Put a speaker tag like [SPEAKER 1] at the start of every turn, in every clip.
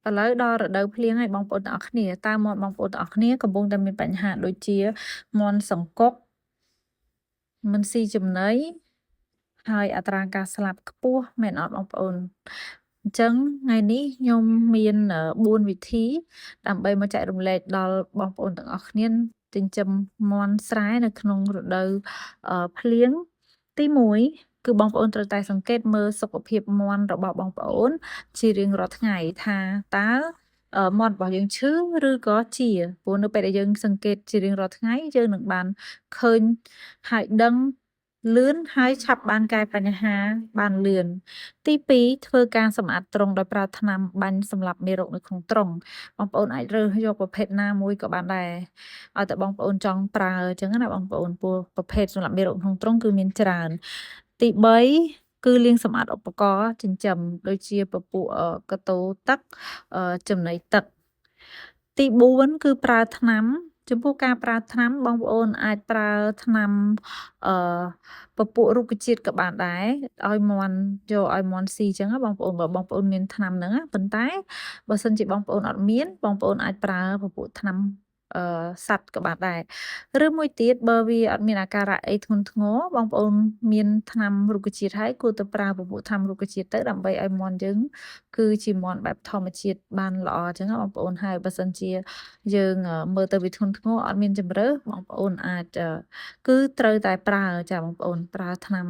[SPEAKER 1] ឥឡូវដល់រដូវភ្លៀងហើយបងប្អូនទាំងអស់គ្នាតើមាត់បងប្អូនទាំងអស់គ្នាកំពុងតែមានបញ្ហាដូចជាមាន់សង្កុកមិនស៊ីចំណីហើយអត្រាការស្លាប់ខ្ពស់មែនអត់បងប្អូនអញ្ចឹងថ្ងៃនេះខ្ញុំមាន4វិធីដើម្បីមកចែករំលែកដល់បងប្អូនទាំងអស់គ្នាចិញ្ចឹមមាន់ស្រែនៅក្នុងរដូវភ្លៀងទី1គឺបងប្អូនត្រូវតែសង្កេតមើលសុខភាពមាន់របស់បងប្អូនជារៀងរាល់ថ្ងៃថាតើមាត់របស់យើងឈឺឬក៏ជាព្រោះនៅពេលដែលយើងសង្កេតជារៀងរាល់ថ្ងៃយើងនឹងបានឃើញហើយដឹងលឿនហើយឆាប់បានកែបញ្ហាបានលឿនទី2ធ្វើការសម្អាតទ្រុងដោយប្រើថ្នាំបាញ់សម្លាប់មេរោគនៅក្នុងទ្រុងបងប្អូនអាចរើសយកប្រភេទណាមួយក៏បានដែរឲ្យតែបងប្អូនចង់ប្រើអញ្ចឹងណាបងប្អូនព្រោះប្រភេទសម្លាប់មេរោគក្នុងទ្រុងគឺមានច្រើនទី3គឺលាងសម្អាតឧបករណ៍ចិញ្ចឹមដូចជាពពួកកតូទឹកចំណីទឹកទី4គឺប្រើថ្នាំចំពោះការប្រើថ្នាំបងប្អូនអាចប្រើថ្នាំអឺពពួករុក្ខជាតិក៏បានដែរឲ្យមាន់យកឲ្យមាន់ស៊ីអញ្ចឹងណាបងប្អូនបើបងប្អូនមានថ្នាំហ្នឹងណាប៉ុន្តែបើសិនជាបងប្អូនអត់មានបងប្អូនអាចប្រើពពួកថ្នាំសត្វក៏បានដែរឬមួយទៀតបើវាអត់មានអាការៈអីធ្ងន់ធ្ងរបងប្អូនមានថ្នាំរុក្ខជាតិហើយគួរតែប្រើពពួកថ្នាំរុក្ខជាតិទៅដើម្បីឲ្យមាន់យើងគឺជាមាន់បែបធម្មជាតិបានល្អអញ្ចឹងណាបងប្អូនហើយបើសិនជាយើងមើលទៅវាធ្ងន់ធ្ងរអត់មានជម្រើសបងប្អូនអាចគឺត្រូវតែប្រើចាបងប្អូនប្រើថ្នាំ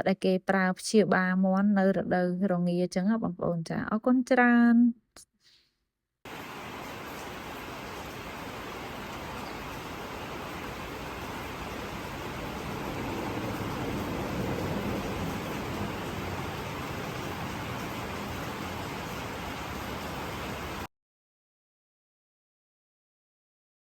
[SPEAKER 1] ដែលគេប្រើព្យាបាលមាន់នៅរដូវរងាអញ្ចឹងណាបងប្អូនចាអរគុណច្រើន